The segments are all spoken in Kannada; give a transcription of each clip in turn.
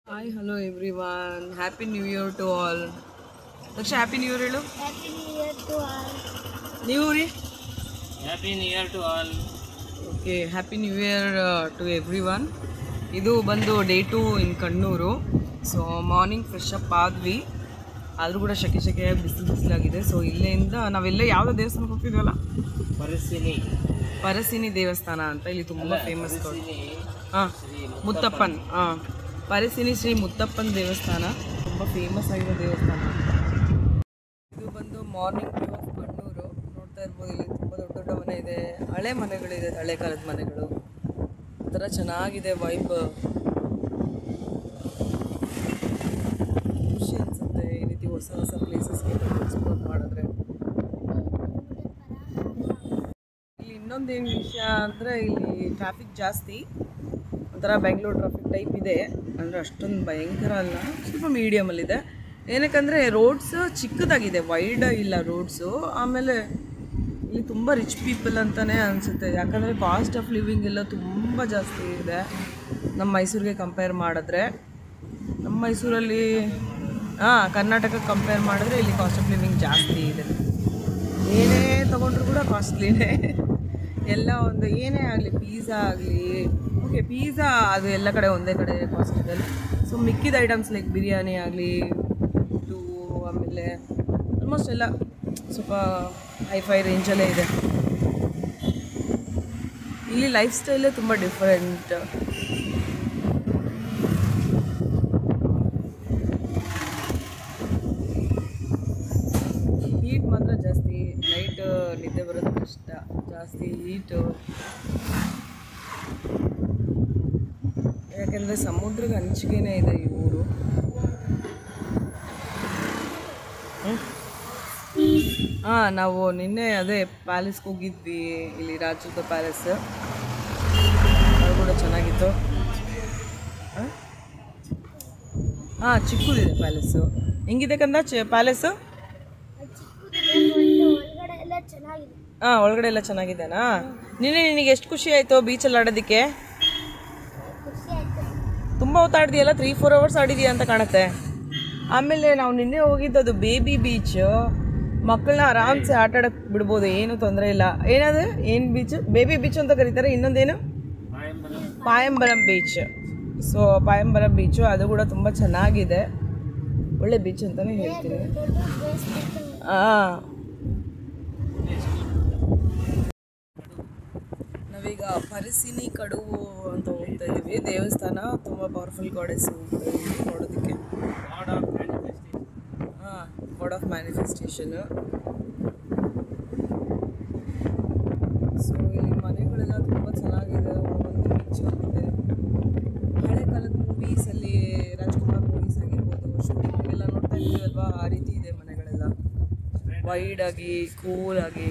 Hi, hello everyone. Happy New Year to all. Daksha, Happy New Year ಹೇಳು. Happy New Year to all. ನೀವು ರೀ? Happy New Year to all. Okay happy new year to everyone. ಇದು ಬಂದು day 2 in Kannur. So morning fresh up ಆದ್ವಿ, ಆದರೂ ಕೂಡ ಶೆಕೆ ಬಿಸಿಲಾಗಿದೆ. ಸೊ ಇಲ್ಲಿಂದ ನಾವೆಲ್ಲ ಯಾವುದೋ ದೇವಸ್ಥಾನಕ್ಕೆ ಹೋಗ್ತಿದ್ವಲ್ಲ, ಪರಸಿನಿ ದೇವಸ್ಥಾನ ಅಂತ. ಇಲ್ಲಿ ತುಂಬ ಫೇಮಸ್. ಹಾಂ, ಮುತ್ತಪ್ಪನ್. ಹಾಂ, ಪರಸಿನಿ ಶ್ರೀ ಮುತ್ತಪ್ಪನ್ ದೇವಸ್ಥಾನ ತುಂಬ ಫೇಮಸ್ ಆಗಿರೋ ದೇವಸ್ಥಾನ. ಇದು ಬಂದು ಮಾರ್ನಿಂಗ್ ವ್ಯೂ ಆಫ್ ಕಣ್ಣೂರು. ನೋಡ್ತಾ ಇರ್ಬೋದು, ಇಲ್ಲಿ ತುಂಬ ದೊಡ್ಡ ದೊಡ್ಡ ಮನೆ ಇದೆ, ಹಳೆ ಮನೆಗಳಿದೆ, ಹಳೆ ಕಾಲದ ಮನೆಗಳು. ಒಂಥರ ಚೆನ್ನಾಗಿದೆ ವೈಬ್, ಖುಷಿ ಅನಿಸುತ್ತೆ ಈ ರೀತಿ ಹೊಸ ಹೊಸ ಪ್ಲೇಸಸ್ಗೆ ಎಕ್ಸ್ಪ್ಲೋರ್ ಮಾಡಿದ್ರೆ. ಇಲ್ಲಿ ಇನ್ನೊಂದೇನು ವಿಷಯ ಅಂದರೆ, ಇಲ್ಲಿ ಟ್ರಾಫಿಕ್ ಜಾಸ್ತಿ, ಒಂಥರ ಬೆಂಗಳೂರು ಟ್ರಾಫಿಕ್ ಟೈಪ್ ಇದೆ. ಅಂದರೆ ಅಷ್ಟೊಂದು ಭಯಂಕರ ಅಲ್ಲ, ಸ್ವಲ್ಪ ಮೀಡಿಯಮಲ್ಲಿದೆ. ಏನಕ್ಕಂದರೆ ರೋಡ್ಸ್ ಚಿಕ್ಕದಾಗಿದೆ, ವೈಡ್ ಇಲ್ಲ ರೋಡ್ಸು. ಆಮೇಲೆ ಇಲ್ಲಿ ತುಂಬ ರಿಚ್ ಪೀಪಲ್ ಅಂತಲೇ ಅನಿಸುತ್ತೆ, ಯಾಕಂದರೆ ಕಾಸ್ಟ್ ಆಫ್ ಲಿವಿಂಗ್ ಎಲ್ಲ ತುಂಬ ಜಾಸ್ತಿ ಇದೆ ನಮ್ಮ ಮೈಸೂರಿಗೆ ಕಂಪೇರ್ ಮಾಡಿದ್ರೆ. ನಮ್ಮ ಮೈಸೂರಲ್ಲಿ ಕರ್ನಾಟಕಕ್ಕೆ ಕಂಪೇರ್ ಮಾಡಿದ್ರೆ ಇಲ್ಲಿ ಕಾಸ್ಟ್ ಆಫ್ ಲಿವಿಂಗ್ ಜಾಸ್ತಿ ಇದೆ. ಏನೇ ತೊಗೊಂಡ್ರು ಕೂಡ ಕಾಸ್ಟ್ಲಿನೇ. ಎಲ್ಲ ಒಂದು ಏನೇ ಆಗಲಿ, ಪಿಜ್ಜಾ ಆಗಲಿ, ಓಕೆ ಪಿಜ್ಜಾ ಅದು ಎಲ್ಲ ಕಡೆ ಒಂದೇ ಕಡೆ ಕಾಸ್ಟ್ ಇದೆ. ಸೊ ಮಿಕ್ಕಿದ ಐಟಮ್ಸ್ ಲೈಕ್ ಬಿರಿಯಾನಿ ಆಗಲಿ, ಫುಡ್ಡು, ಆಮೇಲೆ ಆಲ್ಮೋಸ್ಟ್ ಎಲ್ಲ ಸ್ವಲ್ಪ ಹೈಫೈ ರೇಂಜಲ್ಲೇ ಇದೆ. ಇಲ್ಲಿ ಲೈಫ್ ಸ್ಟೈಲೇ ತುಂಬ ಡಿಫ್ರೆಂಟ್. ಹೀಟ್ ಮಾತ್ರ ಜಾಸ್ತಿ, ನೈಟ್ ನಿದ್ದೆ ಬರೋದು ಕಷ್ಟ, ಜಾಸ್ತಿ ಹೀಟು. ಯಾಕೆಂದರೆ ಸಮುದ್ರದ ಅಂಚಿಗೆನೇ ಇದೆ ಈ ಊರು. ನಾವು ನಿನ್ನೆ ಅದೇ ಪ್ಯಾಲೇಸ್ಗೆ ಹೋಗಿದ್ವಿ, ಇಲ್ಲಿ ರಾಜದ ಪ್ಯಾಲೇಸ್, ಅದು ಕೂಡ ಚೆನ್ನಾಗಿತ್ತು. ಚಿಕ್ಕದಿದೆ ಪ್ಯಾಲೇಸು. ಹೆಂಗಿದೆ ಕಂದ ಪ್ಯಾಲೇಸು? ಒಳಗಡೆ ಎಲ್ಲ ಚೆನ್ನಾಗಿದೆನಾ? ನಿನಗೆ ಎಷ್ಟು ಖುಷಿ ಆಯಿತು ಬೀಚಲ್ಲಿ ಆಡೋದಕ್ಕೆ? ತುಂಬ ಹೊತ್ತು ಆಡಿದೆಯಲ್ಲ, 3-4 hours ಆಡಿದೆಯಾ ಅಂತ ಕಾಣುತ್ತೆ. ಆಮೇಲೆ ನಾವು ನಿನ್ನೆ ಹೋಗಿದ್ದದು ಬೇಬಿ ಬೀಚ್. ಮಕ್ಕಳನ್ನ ಆರಾಮ್ಸೆ ಆಟ ಆಡೋಕ್ಕೆ ಬಿಡ್ಬೋದು, ಏನು ತೊಂದರೆ ಇಲ್ಲ. ಏನದು ಏನು ಬೀಚ್? ಬೇಬಿ ಬೀಚ್ ಅಂತ ಕರೀತಾರೆ. ಇನ್ನೊಂದೇನು? ಪಾಯಂಬರಂ ಬೀಚ್. ಸೊ ಪಾಯಂಬರಂ ಬೀಚು ಅದು ಕೂಡ ತುಂಬ ಚೆನ್ನಾಗಿದೆ, ಒಳ್ಳೆ ಬೀಚ್ ಅಂತಲೇ ಹೇಳ್ತೀನಿ. ನಾವೀಗ ಪರಸಿನಿ ಕಡುವು ಅಂತ ಹೋಗ್ತಾ ಇದ್ದೀವಿ. ದೇವಸ್ಥಾನ ತುಂಬ ಪವರ್ಫುಲ್ ಗಾಡೆಸ್ ಹೋಗ್ತಾ ಇದ್ದೀವಿ ನೋಡೋದಕ್ಕೆ. God of ಮ್ಯಾನಿಫೆಸ್ಟೇಷನು. ಸೊ ಇಲ್ಲಿ ಮನೆಗಳೆಲ್ಲ ತುಂಬ ಚೆನ್ನಾಗಿದೆ, ಒಂದು ಬೀಚ್ ಆಗಿದೆ. ಹಳೆ ಕಾಲದ ಮೂವೀಸಲ್ಲಿ, ರಾಜ್ಕುಮಾರ್ ಮೂವೀಸ್ ಆಗಿರ್ಬೋದು, ಶೂಟಿಂಗ್ ಎಲ್ಲ ನೋಡ್ತಾ ಇರ್ತೀವಲ್ವಾ, ಆ ರೀತಿ ಇದೆ ಮನೆಗಳೆಲ್ಲ. ವೈಡ್ ಆಗಿ, ಕೂಲ್ ಆಗಿ,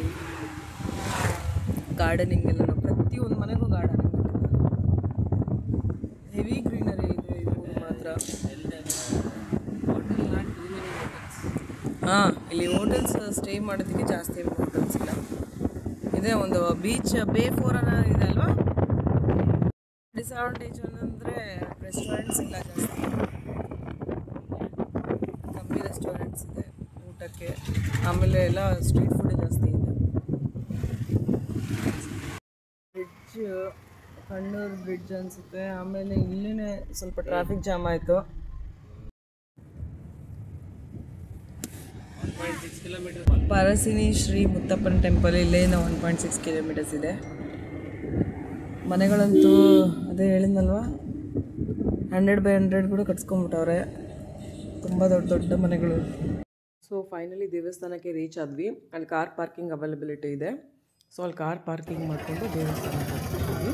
ಗಾರ್ಡನಿಂಗ್ ಎಲ್ಲ, ಪ್ರತಿಯೊಂದು ಮನೆಗೂ ಗಾರ್ಡನಿಂಗ್, ಹೆವಿ ಗ್ರೀನರಿ ಇದೆ ಇದು ಮಾತ್ರ. ಇಲ್ಲಿ ಹೋಟೆಲ್ಸ್ ಸ್ಟೇ ಮಾಡೋದಕ್ಕೆ ಜಾಸ್ತಿ ಹೋಟೆಲ್ಸ್ ಇಲ್ಲ. ಇದೇ ಒಂದು ಬೀಚ್ ಬೇ 4 ಅನ್ನೋ ಇದೆ ಅಲ್ವಾ. ಡಿಸ್ಅಡ್ವಾಂಟೇಜ್ ಅಂದರೆ ರೆಸ್ಟೋರೆಂಟ್ಸ್ ಇಲ್ಲ ಜಾಸ್ತಿ, ಕಮ್ಮಿ ರೆಸ್ಟೋರೆಂಟ್ಸ್ ಇದೆ ಊಟಕ್ಕೆ. ಆಮೇಲೆ ಎಲ್ಲ ಸ್ಟ್ರೀಟ್ ಫುಡ್ ಜಾಸ್ತಿ ಇದೆ. ಬ್ರಿಡ್ಜ್, ಕಣ್ಣೂರು ಬ್ರಿಡ್ಜ್ ಅನಿಸುತ್ತೆ. ಆಮೇಲೆ ಇಲ್ಲೇ ಸ್ವಲ್ಪ ಟ್ರಾಫಿಕ್ ಜಾಮ್ ಆಯಿತು. ಪರಸಿನಿ ಶ್ರೀ ಮುತ್ತಪ್ಪನ ಟೆಂಪಲ್ ಇಲ್ಲಿಂದ 1.6 kilometers ಇದೆ. ಮನೆಗಳಂತೂ ಅದೇ ಹೇಳಿದ್ನಲ್ವ, 100 by 100 ಕೂಡ ಕಟ್ಸ್ಕೊಂಬಿಟ್ಟವ್ರೆ, ತುಂಬ ದೊಡ್ಡ ದೊಡ್ಡ ಮನೆಗಳು. ಸೊ ಫೈನಲಿ ದೇವಸ್ಥಾನಕ್ಕೆ ರೀಚ್ ಆದ್ವಿ. ಅಲ್ಲಿ ಕಾರ್ ಪಾರ್ಕಿಂಗ್ ಅವೈಲಬಿಲಿಟಿ ಇದೆ. ಸೊ ಅಲ್ಲಿ ಕಾರ್ ಪಾರ್ಕಿಂಗ್ ಮಾಡಿಕೊಂಡು ದೇವಸ್ಥಾನಕ್ಕೆ ಹೋಗ್ತಿದ್ವಿ.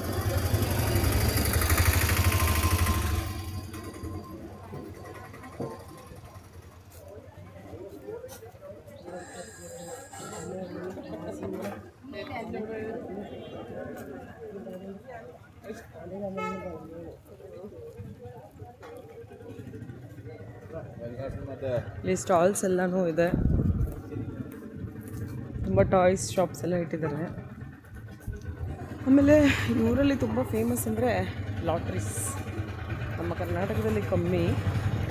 ಇಲ್ಲಿ ಸ್ಟಾಲ್ಸ್ ಎಲ್ಲನೂ ಇದೆ, ತುಂಬ ಟಾಯ್ಸ್ ಶಾಪ್ಸ್ ಎಲ್ಲ ಇಟ್ಟಿದ್ದಾರೆ. ಆಮೇಲೆ ಊರಲ್ಲಿ ತುಂಬ ಫೇಮಸ್ ಅಂದರೆ ಲಾಟ್ರೀಸ್. ನಮ್ಮ ಕರ್ನಾಟಕದಲ್ಲಿ ಕಮ್ಮಿ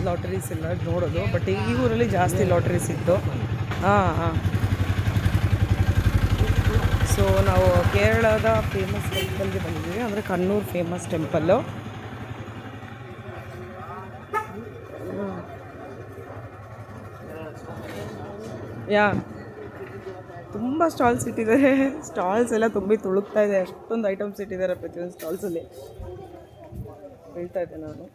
ಲಾಟ್ರೀಸ್ ಎಲ್ಲ ನೋಡೋದು, ಬಟ್ ಈ ಊರಲ್ಲಿ ಜಾಸ್ತಿ ಲಾಟ್ರೀಸ್ ಇತ್ತು. ಹಾಂ. ಸೊ ನಾವು ಕೇರಳದ ಫೇಮಸ್ ಟೆಂಪಲ್ಗೆ ಬಂದಿದ್ದೀವಿ, ಅಂದರೆ ಕಣ್ಣೂರು ಫೇಮಸ್ ಟೆಂಪಲ್ಲು. ತುಂಬ ಸ್ಟಾಲ್ಸ್ ಇಟ್ಟಿದ್ದಾರೆ. ಸ್ಟಾಲ್ಸ್ ಎಲ್ಲ ತುಂಬಿ ತುಳುಕ್ತಾ ಇದೆ, ಅಷ್ಟೊಂದು ಐಟಮ್ಸ್ ಇಟ್ಟಿದ್ದಾರೆ ಪ್ರತಿಯೊಂದು ಸ್ಟಾಲ್ಸಲ್ಲಿ. ಹೇಳ್ತಾ ಇದ್ದೆ ನಾನು.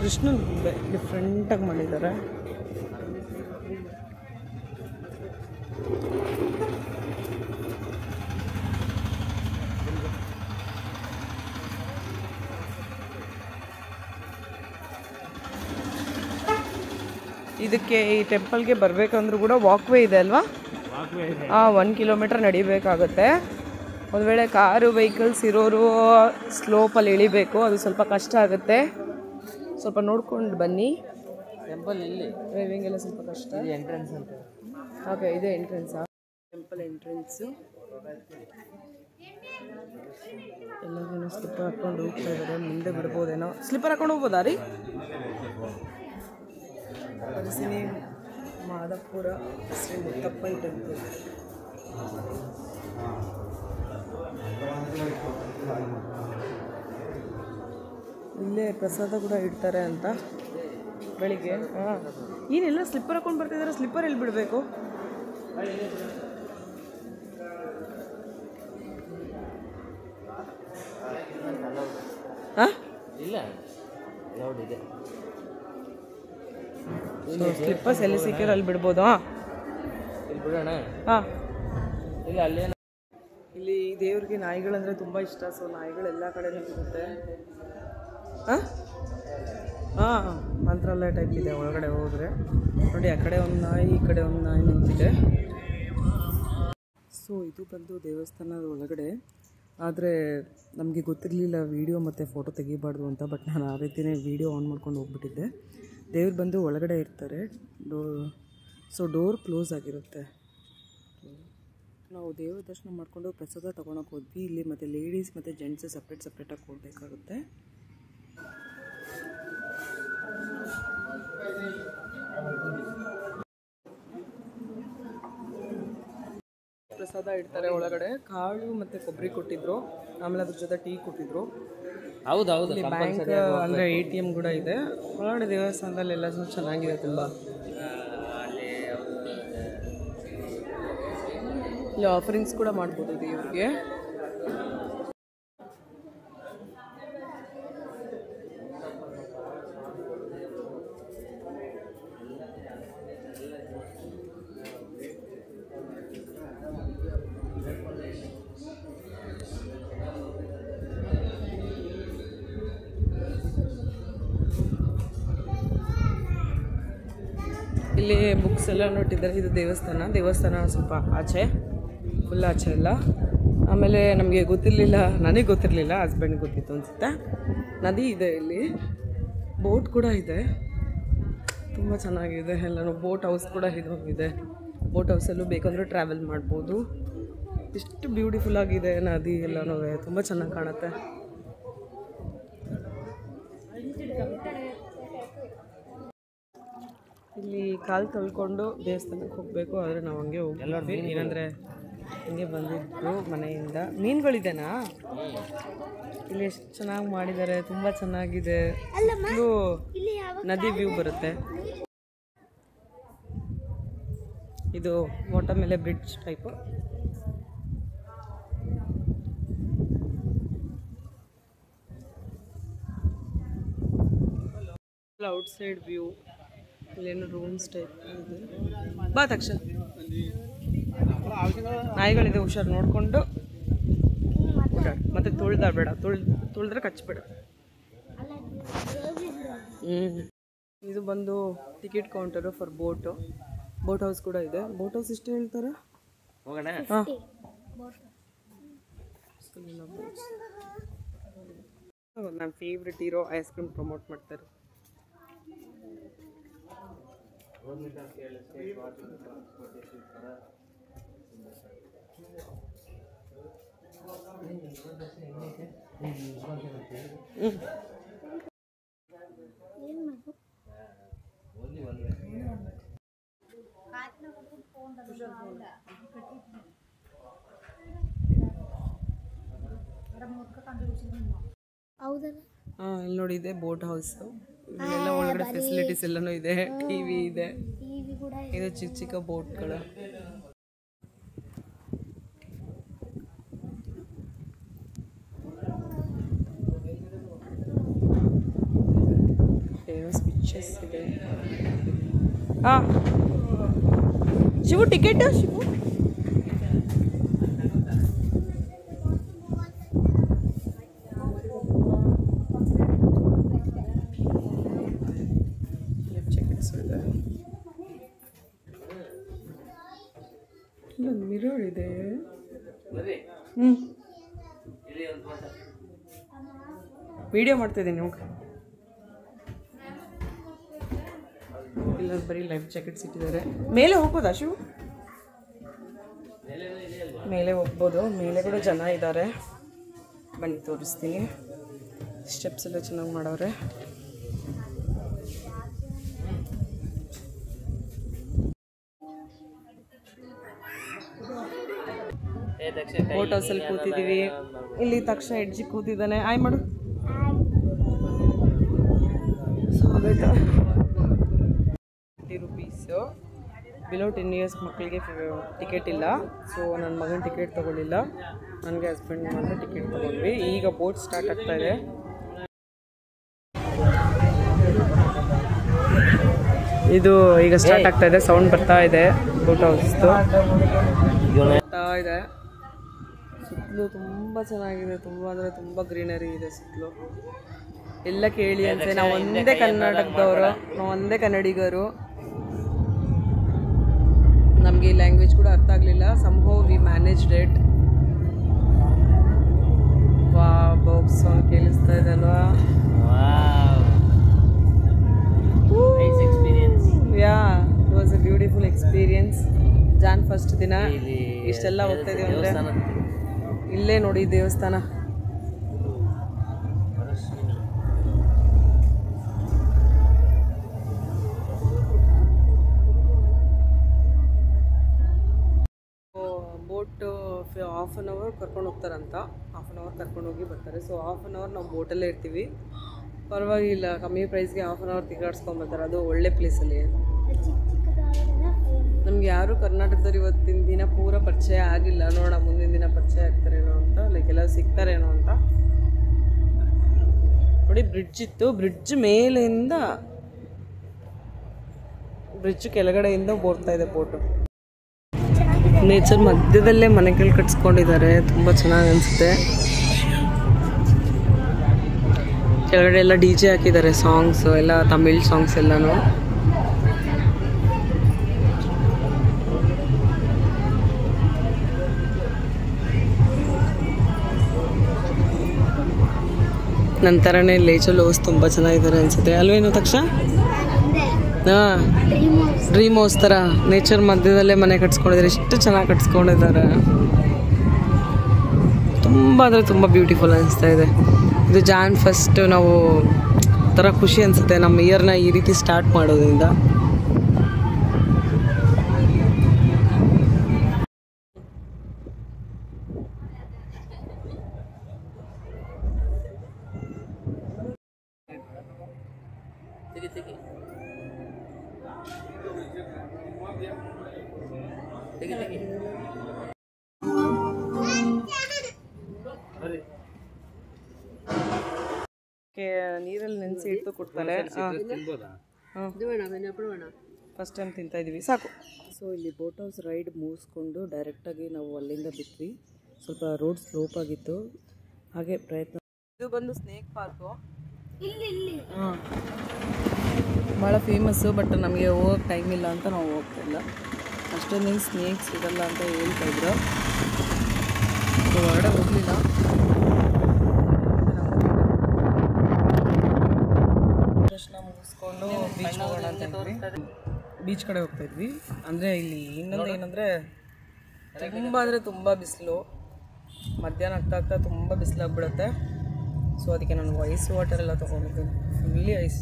ಕೃಷ್ಣನ್ ಡಿಫ್ರೆಂಟಾಗಿ ಮಾಡಿದ್ದಾರೆ. ಇದಕ್ಕೆ ಈ ಟೆಂಪಲ್ಗೆ ಬರಬೇಕಂದ್ರೂ ಕೂಡ ವಾಕ್ವೇ ಇದೆ ಅಲ್ವಾ? 1 ಕಿಲೋಮೀಟರ್ ನಡಿಬೇಕಾಗುತ್ತೆ. ಒಂದು ವೇಳೆ ಕಾರು ವೆಹಿಕಲ್ಸ್ ಇರೋರು ಸ್ಲೋಪಲ್ಲಿ ಇಳಿಬೇಕು, ಅದು ಸ್ವಲ್ಪ ಕಷ್ಟ ಆಗುತ್ತೆ. ಸ್ವಲ್ಪ ನೋಡ್ಕೊಂಡು ಬನ್ನಿ. ಟೆಂಪಲ್ ಇಲ್ಲಿ ಡ್ರೈವಿಂಗ್ ಎಲ್ಲ ಸ್ವಲ್ಪ ಕಷ್ಟ. ಎಂಟ್ರೆನ್ಸ್ ಅಂತ. ಓಕೆ, ಇದೇ ಎಂಟ್ರೆನ್ಸಾ? Temple entrance. ಎಲ್ಲರೂ ಸ್ಲಿಪ್ಪರ್ ಹಾಕ್ಕೊಂಡು ಹೋಗ್ತಾ ಇದ್ದಾರೆ. ಮುಂದೆ ಬಿಡ್ಬೋದೇನೋ. ಸ್ಲಿಪ್ಪರ್ ಹಾಕೊಂಡು ಹೋಗ್ಬೋದಾ ರೀ? ಪರಿಸಿನಿ ಮಾದಪುರ ಶ್ರೀ ಮುತ್ತಪ್ಪನ ಟೆಂಪಲ್. ಇಲ್ಲೇ ಪ್ರಸಾದ ಕೂಡ ಇಡ್ತಾರೆ ಅಂತ ಬೆಳಿಗ್ಗೆ. ಏನೆಲ್ಲ ಸ್ಲಿಪ್ಪರ್ ಹಾಕೊಂಡು ಬರ್ತಿದ್ದಾರೆ. ಸ್ಲಿಪ್ಪರ್ ಎಲ್ಲಿ ಬಿಡಬೇಕು? ಇಲ್ಲ ಇದೆ. ಸ್ಲಿಪ್ಪರ್ಸ್ ಎಲ್ಲಿ ಸಿಕ್ಕಿರೋ ಅಲ್ಲಿ ಬಿಡ್ಬೋದು. ಇಲ್ಲಿ ಬಿಡೋಣ. ಇಲ್ಲ ಅಲ್ಲಿ ಇಲ್ಲಿ ದೇವ್ರಿಗೆ ನಾಯಿಗಳಂದರೆ ತುಂಬ ಇಷ್ಟ. ಸೊ ನಾಯಿಗಳು ಎಲ್ಲ ಕಡೆನೂ ಇರುತ್ತೆ. ಮಂತ್ರಾಲಯ ಟೈಪ್ ಇದೆ ಒಳಗಡೆ ಹೋದರೆ. ನೋಡಿ, ಆ ಕಡೆ ಒಂದು ನಾಯಿ, ಈ ಕಡೆ ಒಂದು ನಾಯಿ ನಿಂತಿದೆ. ಸೊ ಇದು ಬಂದು ದೇವಸ್ಥಾನದ ಒಳಗಡೆ. ಆದರೆ ನಮಗೆ ಗೊತ್ತಿರಲಿಲ್ಲ ವಿಡಿಯೋ ಮತ್ತು ಫೋಟೋ ತೆಗಿಬಾರ್ದು ಅಂತ. ಬಟ್ ನಾನು ಆ ರೀತಿಯೇ ವಿಡಿಯೋ ಆನ್ ಮಾಡ್ಕೊಂಡು ಹೋಗ್ಬಿಟ್ಟಿದ್ದೆ. ದೇವ್ರು ಬಂದು ಒಳಗಡೆ ಇರ್ತಾರೆ. ಡೋರ್ ಕ್ಲೋಸ್ ಆಗಿರುತ್ತೆ. ನಾವು ದೇವ್ರ ದರ್ಶನ ಮಾಡಿಕೊಂಡು ಪ್ರಸಾದ ತೊಗೊಳಕ್ಕೆ ಹೋದ್ವಿ. ಇಲ್ಲಿ ಮತ್ತು ಲೇಡೀಸ್ ಮತ್ತು ಜೆಂಟ್ಸ್ ಸಪ್ರೇಟಾಗಿ ಕೊಡಬೇಕಾಗುತ್ತೆ. ಪ್ರಸಾದ ಇಡ್ತಾರೆ ಒಳಗಡೆ. ಕಾಳು ಮತ್ತು ಕೊಬ್ಬರಿ ಕೊಟ್ಟಿದ್ರು, ಆಮೇಲೆ ಅದ್ರ ಜೊತೆ ಟೀ ಕೊಟ್ಟಿದ್ರು. ಹೌದೌದು. ಇಲ್ಲಿ ಬ್ಯಾಂಕ್ ಅಂದರೆ ATM ಕೂಡ ಇದೆ. ಒಳಗಡೆ ದೇವಸ್ಥಾನದಲ್ಲಿ ಎಲ್ಲ ಚೆನ್ನಾಗಿದೆ ತುಂಬ. ಇಲ್ಲಿ ಆಫರಿಂಗ್ಸ್ ಕೂಡ ಮಾಡ್ಬೋದು ದೇವ್ರಿಗೆ. ಇಲ್ಲಿ ಬುಕ್ಸ್ ಎಲ್ಲ ನೋಟ್ಟಿದ್ದಾರೆ. ಇದು ದೇವಸ್ಥಾನ ಸ್ವಲ್ಪ ಆಚೆ, ಫುಲ್ ಆಚೆ ಎಲ್ಲ. ಆಮೇಲೆ ನಮಗೆ ಗೊತ್ತಿರಲಿಲ್ಲ, ನನಗೆ ಗೊತ್ತಿರಲಿಲ್ಲ, ಹಸ್ಬೆಂಡ್ಗೆ ಗೊತ್ತಿತ್ತು ಅನಿಸುತ್ತೆ. ನದಿ ಇದೆ ಇಲ್ಲಿ, ಬೋಟ್ ಕೂಡ ಇದೆ. ತುಂಬ ಚೆನ್ನಾಗಿದೆ ಎಲ್ಲನೂ. ಬೋಟ್ ಹೌಸ್ ಕೂಡ ಇದೆ. ಬೋಟ್ ಹೌಸಲ್ಲೂ ಬೇಕಂದ್ರೆ ಟ್ರಾವೆಲ್ ಮಾಡ್ಬೋದು. ಇಷ್ಟು ಬ್ಯೂಟಿಫುಲ್ ಆಗಿದೆ ನದಿ ಎಲ್ಲನೂ, ತುಂಬ ಚೆನ್ನಾಗಿ ಕಾಣುತ್ತೆ. ಇಲ್ಲಿ ಕಾಲು ತೊಳ್ಕೊಂಡು ದೇವಸ್ಥಾನಕ್ಕೆ ಹೋಗಬೇಕು. ಆದರೆ ನಾವು ಹಂಗೆ ಹೋಗ್ತೀವಿ. ಏನಂದರೆ ಹಂಗೆ ಬಂದಿದ್ದು ಮನೆಯಿಂದ. ಮೀನುಗಳಿದೆನಾ ಇಲ್ಲಿ? ಎಷ್ಟು ಚೆನ್ನಾಗಿ ಮಾಡಿದ್ದಾರೆ, ತುಂಬ ಚೆನ್ನಾಗಿದೆ. ಸುತ್ತಲೂ ನದಿ ವ್ಯೂ ಬರುತ್ತೆ. ಇದು ವಾಟರ್ ಮೇಲೆ ಬ್ರಿಡ್ಜ್ ಟೈಪು. Outside view. ಇಲ್ಲೇನು ರೂಮ್ಸ್ ಟೈಪ್ ಇದೆ. ಬಾ ತಕ್ಷಣ ನಾಯಿಗಳಿದೆ, ಹುಷಾರು ನೋಡಿಕೊಂಡು ಮತ್ತೆ ತುಳ್ದಾಡಬೇಡ. ತುಳಿದ್ರೆ ಕಚ್ಬೇಡ. ಇದು ಬಂದು ticket counter for boat house ಕೂಡ ಇದೆ. ಬೋಟ್ ಹೌಸ್ ಎಷ್ಟು ಹೇಳ್ತಾರೆ? ಹಾಂ, ನನ್ನ favourite hero ice cream promote ಮಾಡ್ತಾರೆ. ಹೌದಲ್ಲ ಇಲ್ಲಿ ನೋಡಿ ಇದೆ ಬೋಟ್ ಹೌಸ್. ಇಲ್ಲೆಲ್ಲ ಒಳಗಡೆ ಫೆಸಿಲಿಟೀಸ್ ಎಲ್ಲನೂ ಇದೆ. ಟಿವಿ ಇದೆ. ಟಿವಿ ಕೂಡ ಇದು ಚಿಕ್ಕ ಚಿಕ್ಕ ಬೋಟ್ಗಳು. ಫೇಮಸ್ ಪಿಕ್ಚರ್ಸ್ ಇದೆ. ಶಿವು ಟಿಕೆಟ್ ಶಿವು ಇಲ್ಲೊಂದು ಮಿರರ್ ಇದೆ. ವಿಡಿಯೋ ಮಾಡ್ತಾಯಿದ್ದೀನಿ ಹೋಗಿ. ಇಲ್ಲ ಬರೀ ಲೈಫ್ ಜಾಕೆಟ್ಸ್ ಇಟ್ಟಿದ್ದಾರೆ. ಮೇಲೆ ಹೋಗ್ಬೋದಾ ಶಿವು? ಮೇಲೆ ಹೋಗ್ಬೋದು. ಮೇಲೆ ಕೂಡ ಜನ ಇದ್ದಾರೆ. ಬನ್ನಿ ತೋರಿಸ್ತೀನಿ. ಸ್ಟೆಪ್ಸ್ ಎಲ್ಲ ಚೆನ್ನಾಗಿ ಮಾಡವ್ರೆ. ಬೋಟ್ ಹೌಸಲ್ಲಿ ಕೂತಿದ್ದೀವಿ. ಇಲ್ಲಿ ತಕ್ಷಣ ಎಡ್ಜಿಗೆ ಕೂತಿದ್ದಾನೆ. ಆಯ್ ಮಾಡು. ಸ್ವಾಗತ. 50 ರೂಪೀಸು. ಬಿಲೋ 10 ಇಯರ್ಸ್ ಮಕ್ಕಳಿಗೆ ಟಿಕೆಟ್ ಇಲ್ಲ. ಸೊ ನನ್ನ ಮಗನ ಟಿಕೆಟ್ ತೊಗೊಳ್ಳಿಲ್ಲ. ನನಗೆ ಹಸ್ಬೆಂಡ್ ಮಾತ್ರ ಟಿಕೆಟ್ ತೊಗೊಂಡ್ವಿ. ಈಗ ಬೋಟ್ ಸ್ಟಾರ್ಟ್ ಆಗ್ತಾ ಇದೆ. ಇದು ಈಗ ಸ್ಟಾರ್ಟ್ ಆಗ್ತಾ ಇದೆ. ಸೌಂಡ್ ಬರ್ತಾ ಇದೆ ಬೋಟ್ ಹೌಸ್ದು. ಬರ್ತಾ ಇದೆ. ಸುತ್ತಲೂ ತುಂಬ ಚೆನ್ನಾಗಿದೆ. ತುಂಬ ಅಂದರೆ ತುಂಬ ಗ್ರೀನರಿ ಇದೆ ಸುತ್ತಲೂ. ಎಲ್ಲ ಕೇಳಿ ಅಂತೆ. ನಾವು ಒಂದೇ ಕರ್ನಾಟಕದವರು, ನಾವು ಒಂದೇ ಕನ್ನಡಿಗರು. ನಮಗೆ ಈ ಲ್ಯಾಂಗ್ವೇಜ್ ಕೂಡ ಅರ್ಥ ಆಗಲಿಲ್ಲ. Somehow we managed it. ವಾ ಬಾಕ್ಸ್ ಸಾಂಗ್ ಕೇಳಿಸ್ತಾ ಇದೆ ಅಲ್ವಾ? Yeah it was a beautiful experience. ಜಾನ್ ಫಸ್ಟ್ ದಿನ ಇಷ್ಟೆಲ್ಲ ಹೋಗ್ತಾ ಇದೀವಿ ಅಂದರೆ ಇಲ್ಲೇ ನೋಡಿ ದೇವಸ್ಥಾನ. ಬೋಟ್ ಹಾಫ್ ಆನ್ ಅವರ್ ಕರ್ಕೊಂಡು ಹೋಗ್ತಾರಂತ. ಹಾಫ್ ಆನ್ ಅವರ್ ಕರ್ಕೊಂಡು ಹೋಗಿ ಬರ್ತಾರೆ. ಸೊ ಹಾಫ್ ಆನ್ ಅವರ್ ನಾವು ಬೋಟಲ್ಲೇ ಇರ್ತೀವಿ. ಪರವಾಗಿಲ್ಲ, ಕಮ್ಮಿ ಪ್ರೈಸ್ಗೆ ಹಾಫ್ ಆನ್ ಅವರ್ ತಿರ್ಗಾಡ್ಸ್ಕೊಂಬರ್ತಾರೆ. ಅದು ಒಳ್ಳೆ ಪ್ಲೇಸಲ್ಲಿ. ನಮ್ಗೆ ಯಾರು ಕರ್ನಾಟಕದವ್ರು ಇವತ್ತಿನ ದಿನ ಪೂರ ಪರಿಚಯ ಆಗಿಲ್ಲ. ನೋಡೋಣ ಮುಂದಿನ ದಿನ ಪರಿಚಯ ಆಗ್ತಾರೇನೋ ಅಂತ, ಲೈಕ್ ಎಲ್ಲ ಸಿಗ್ತಾರೇನೋ ಅಂತ. ನೋಡಿ ಬ್ರಿಡ್ಜ್ ಇತ್ತು. ಬ್ರಿಡ್ಜ್ ಮೇಲಿಂದ ಬ್ರಿಡ್ಜ್ ಕೆಳಗಡೆಯಿಂದ ಬರ್ತಾ ಇದೆ ಬೋಟು. ನೇಚರ್ ಮಧ್ಯದಲ್ಲೇ ಮನೆಗಳು ಕಟ್ಸ್ಕೊಂಡಿದ್ದಾರೆ. ತುಂಬ ಚೆನ್ನಾಗಿ ಅನಿಸುತ್ತೆ. ಕೆಳಗಡೆ ಎಲ್ಲ DJ ಹಾಕಿದ್ದಾರೆ. ಸಾಂಗ್ಸ್ ಎಲ್ಲ ತಮಿಳ್ ಸಾಂಗ್ಸ್ ಎಲ್ಲನೂ. ನಂತರನೇ ಲೇಚಲ್ ಹೌಸ್ ತುಂಬ ಚೆನ್ನಾಗಿದ್ದಾರೆ ಅನಿಸುತ್ತೆ ಅಲ್ವೇನೋ ತಕ್ಷಣ? ಹಾಂ, ಡ್ರೀಮ್ ಹೌಸ್ ಥರ ನೇಚರ್ ಮಧ್ಯದಲ್ಲೇ ಮನೆ ಕಟ್ಸ್ಕೊಂಡಿದ್ದಾರೆ. ಎಷ್ಟು ಚೆನ್ನಾಗಿ ಕಟ್ಸ್ಕೊಂಡಿದ್ದಾರೆ. ತುಂಬ ಅಂದರೆ ತುಂಬ ಬ್ಯೂಟಿಫುಲ್ ಅನಿಸ್ತಾ ಇದೆ. ಇದು ಜಾನ್ ಫಸ್ಟ್ ನಾವು ಥರ ಖುಷಿ ಅನಿಸುತ್ತೆ ನಮ್ಮ ಇಯರ್ನ ಈ ರೀತಿ ಸ್ಟಾರ್ಟ್ ಮಾಡೋದ್ರಿಂದ. ನೀರಲ್ಲಿ ನೆನೆಸಿ ಇಟ್ಟು ಕೊಡ್ತಾರೆ. ಫಸ್ಟ್ ಟೈಮ್ ತಿಂತಾ ಇದ್ದೀವಿ, ಸಾಕು. ಸೊ ಇಲ್ಲಿ ಬೋಟ್ ಹೌಸ್ ರೈಡ್ ಮುಗಿಸ್ಕೊಂಡು ಡೈರೆಕ್ಟಾಗಿ ನಾವು ಅಲ್ಲಿಂದ ಬಿಟ್ವಿ. ಸ್ವಲ್ಪ ರೋಡ್ ಸ್ಲೋಪ್ ಆಗಿತ್ತು, ಹಾಗೆ ಪ್ರಯತ್ನ. ಇದು ಬಂದು ಸ್ನೇಕ್ ಪಾರ್ಕು. ಹಾಂ, ಭಾಳ ಫೇಮಸ್ಸು. ಬಟ್ ನಮಗೆ ಹೋಗೋಕ್ಕೆ ಟೈಮ್ ಇಲ್ಲ ಅಂತ ನಾವು ಹೋಗ್ತಾ ಇಲ್ಲ. ಅಷ್ಟೊಂದೇನು ಸ್ನೇಕ್ಸ್ ಇರಲ್ಲ ಅಂತ ಹೇಳ್ತಾಯಿದ್ರು. ಹೊರಗಡೆ ಹೋಗಲಿಲ್ಲ. ದರ್ಶನ ಮುಗಿಸ್ಕೊಂಡು ಬೀಚ್ ಹೋಗೋಣ ಅಂತ ಇದ್ವಿ. ಬೀಚ್ ಕಡೆ ಹೋಗ್ತಾ ಇದ್ವಿ. ಅಂದರೆ ಇಲ್ಲಿ ಇನ್ನೊಂದು ಏನಂದರೆ ತುಂಬ ಅಂದರೆ ತುಂಬ ಬಿಸಿಲು. ಮಧ್ಯಾಹ್ನ ಆಗ್ತಾ ಆಗ್ತಾ ತುಂಬ ಬಿಸಿಲಾಗ್ಬಿಡುತ್ತೆ. ಸೊ ಅದಕ್ಕೆ ನಾನು ಐಸ್ ವಾಟರ್ ಎಲ್ಲ ತೊಗೊಂಡಿದ್ದೀನಿ, ಫುಲ್ಲಿ ಐಸ್.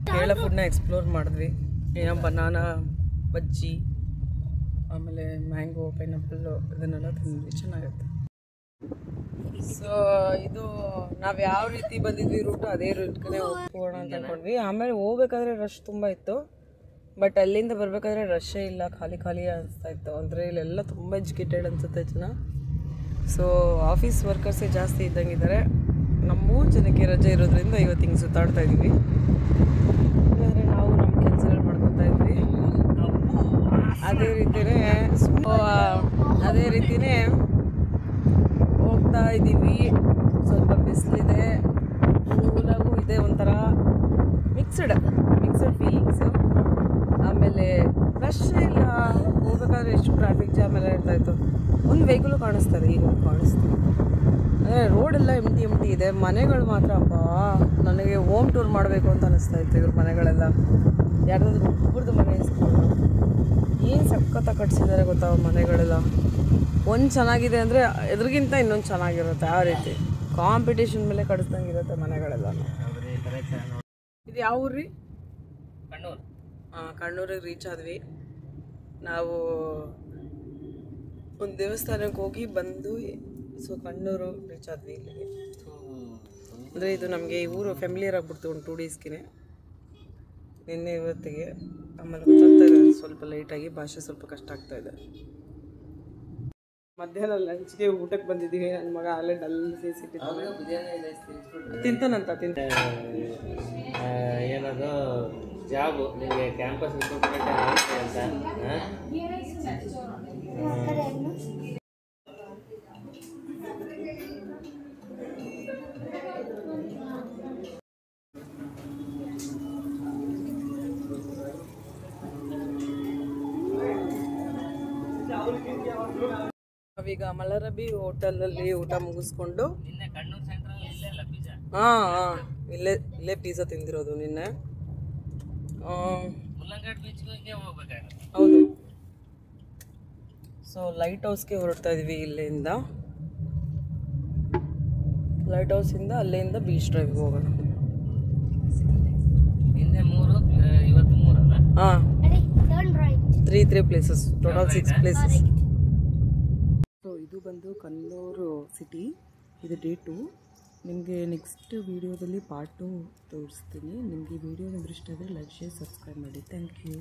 ಕೇರಳ ಫುಡ್ನ ಎಕ್ಸ್ಪ್ಲೋರ್ ಮಾಡಿದ್ವಿ. ಏನೋ ಬನಾನಾ ಬಜ್ಜಿ, ಆಮೇಲೆ ಮ್ಯಾಂಗೋ, ಪೈನಾಪಲ್ಲು ಇದನ್ನೆಲ್ಲ ತಿಂದ್ವಿ, ಚೆನ್ನಾಗಿರುತ್ತೆ. ಸೊ ಇದು ನಾವು ಯಾವ ರೀತಿ ಬಂದಿದ್ವಿ ರೂಟು ಅದೇ ರೂಟ್ಗೆ ಹೋಗೋಣ ಅಂತ ಅಂದ್ಕೊಂಡ್ವಿ. ಆಮೇಲೆ ಹೋಗ್ಬೇಕಾದ್ರೆ ರಶ್ ತುಂಬ ಇತ್ತು, ಬಟ್ ಅಲ್ಲಿಂದ ಬರಬೇಕಾದ್ರೆ ರಶ್ಶೇ ಇಲ್ಲ, ಖಾಲಿ ಖಾಲಿ ಅನಿಸ್ತಾ ಇತ್ತು. ಅಂದರೆ ಇಲ್ಲೆಲ್ಲ ತುಂಬ ಎಜುಕೇಟೆಡ್ ಅನಿಸುತ್ತೆ ಜನ. ಸೊ ಆಫೀಸ್ ವರ್ಕರ್ಸೇ ಜಾಸ್ತಿ ಇದ್ದಂಗಿದ್ದಾರೆ. ನಮ್ಮ 3 ಜನಕ್ಕೆ ರಜೆ ಇರೋದ್ರಿಂದ ಇವತ್ತು ಹಿಂಗೆ ಸುತ್ತಾಡ್ತಾ ಇದ್ದೀವಿ. ಇಲ್ಲಾಂದರೆ ನಾವು ನಮ್ಮ ಕೆಲಸಗಳು ಮಾಡ್ಕೊತಾ ಇದ್ವಿ. ಅದೇ ರೀತಿಯೇ ಹೋಗ್ತಾ ಇದ್ದೀವಿ. ಸ್ವಲ್ಪ ಬಿಸಿಲಿದೆ, ಕೂಲಾಗೂ ಇದೆ, ಒಂಥರ ಮಿಕ್ಸ್ಡ್ ಫೀಲಿಂಗ್ಸು. ಆಮೇಲೆ ರಶ್ ಇಲ್ಲ, ಹೋಗ್ಬೇಕಾದ್ರೆ ಎಷ್ಟು ಟ್ರಾಫಿಕ್ ಜಾಮ್ ಎಲ್ಲ ಇರ್ತಾಯಿತ್ತು. ಒಂದು ವೆಹಿಕಲು ಕಾಣಿಸ್ತಾರೆ, ಈಗ ಕಾಣಿಸ್ತೀವಿ. ಅಂದರೆ ರೋಡೆಲ್ಲ ಎಂಟಿ ಇದೆ. ಮನೆಗಳು ಮಾತ್ರ ಅಪ್ಪ, ನನಗೆ ಹೋಮ್ ಟೂರ್ ಮಾಡಬೇಕು ಅಂತ ಅನಿಸ್ತಾ ಇತ್ತು. ಇವ್ರ ಮನೆಗಳೆಲ್ಲ ಯಾರ್ದಾದ್ರು ಒಬ್ಬರದ್ದು ಮನೆ ಇಸ್ಕೊಂಡು ಏನು ಸಖತ್ತಾಗಿ ಕಟ್ಸಿದ್ದಾರೆ ಗೊತ್ತಾ ಮನೆಗಳೆಲ್ಲ. ಒಂದು ಚೆನ್ನಾಗಿದೆ ಅಂದರೆ ಎದುರಿಗಿಂತ ಇನ್ನೊಂದು ಚೆನ್ನಾಗಿರುತ್ತೆ. ಆ ರೀತಿ ಕಾಂಪಿಟೇಷನ್ ಮೇಲೆ ಕಡಿಸ್ದಂಗೆ ಇರುತ್ತೆ ಮನೆಗಳೆಲ್ಲ. ಇದು ಯಾವ ಊರು ರೀ? ಕಣ್ಣೂರು. ಕಣ್ಣೂರಿಗೆ ರೀಚ್ ಆದ್ವಿ ನಾವು. ಒಂದು ದೇವಸ್ಥಾನಕ್ಕೆ ಹೋಗಿ ಬಂದು, ಸೊ ಕಣ್ಣೂರು ರೀಚ್ ಆದ್ವಿ ಇಲ್ಲಿಗೆ. ಅಂದರೆ ಇದು ನಮಗೆ ಈ ಊರು ಫ್ಯಾಮಿಲಿಯರ್ ಆಗಿಬಿಡ್ತು ಒಂದು 2 ಡೇಸ್ಗೆ, ನಿನ್ನೆ ಇವತ್ತಿಗೆ. ಆಮೇಲೆ ಗೊತ್ತಾಗ್ತಾ ಇದೆ ಸ್ವಲ್ಪ ಲೈಟಾಗಿ, ಭಾಷೆ ಸ್ವಲ್ಪ ಕಷ್ಟ ಆಗ್ತಾ ಇದೆ. ಮಧ್ಯಾಹ್ನ ಲಂಚ್ಗೆ ಊಟಕ್ಕೆ ಬಂದಿದ್ದೀವಿ. ನನ್ನ ಮಗ ಅಲ್ಲೇ ಡಲ್ ಫೇಸ್ ತಿಂತಾನಂತ ಏನದು ಜಾಬು ನಿಮಗೆ ಕ್ಯಾಂಪಸ್ ರಿಕ್ರೂಟ್ಮೆಂಟ್ ಅಂತ. ನಾವೀಗ ಮಲರಬಿ ಹೋಟೆಲಲ್ಲಿ ಊಟ ಮುಗಿಸ್ಕೊಂಡು, ಇಲ್ಲೇ ಪಿಜ್ಜಾ ತಿಂದಿರೋದು ನಿನ್ನೆ. ಹೌದು. ಸೊ ಲೈಟ್ ಹೌಸ್ಗೆ ಹೊರಡ್ತಾ ಇದೀವಿ ಇಲ್ಲಿಂದ. ಲೈಟ್ ಹೌಸಿಂದ ಅಲ್ಲಿಂದ ಬೀಚ್ ಡ್ರೈವ್ಗೆ ಹೋಗೋಣ. ನಿನ್ನೆ 3, ಇವತ್ತು 3 ಅಲ್ಲ? ಹಾಂ, 3 ಪ್ಲೇಸಸ್, ಟೋಟಲ್ 6 ಪ್ಲೇಸಸ್. ಸೊ ಇದು ಬಂದು ಕಣ್ಣೂರು ಸಿಟಿ. ಇದು ಡೇ 2. ನಿಮಗೆ ನೆಕ್ಸ್ಟ್ ವೀಡಿಯೋದಲ್ಲಿ ಪಾರ್ಟ್ 2 ತೋರಿಸ್ತೀನಿ. ನಿಮಗೆ ಈ ವಿಡಿಯೋ ಇಷ್ಟ ಆದರೆ ಲೈಕ್, ಶೇರ್, ಸಬ್ಸ್ಕ್ರೈಬ್ ಮಾಡಿ. Thank you.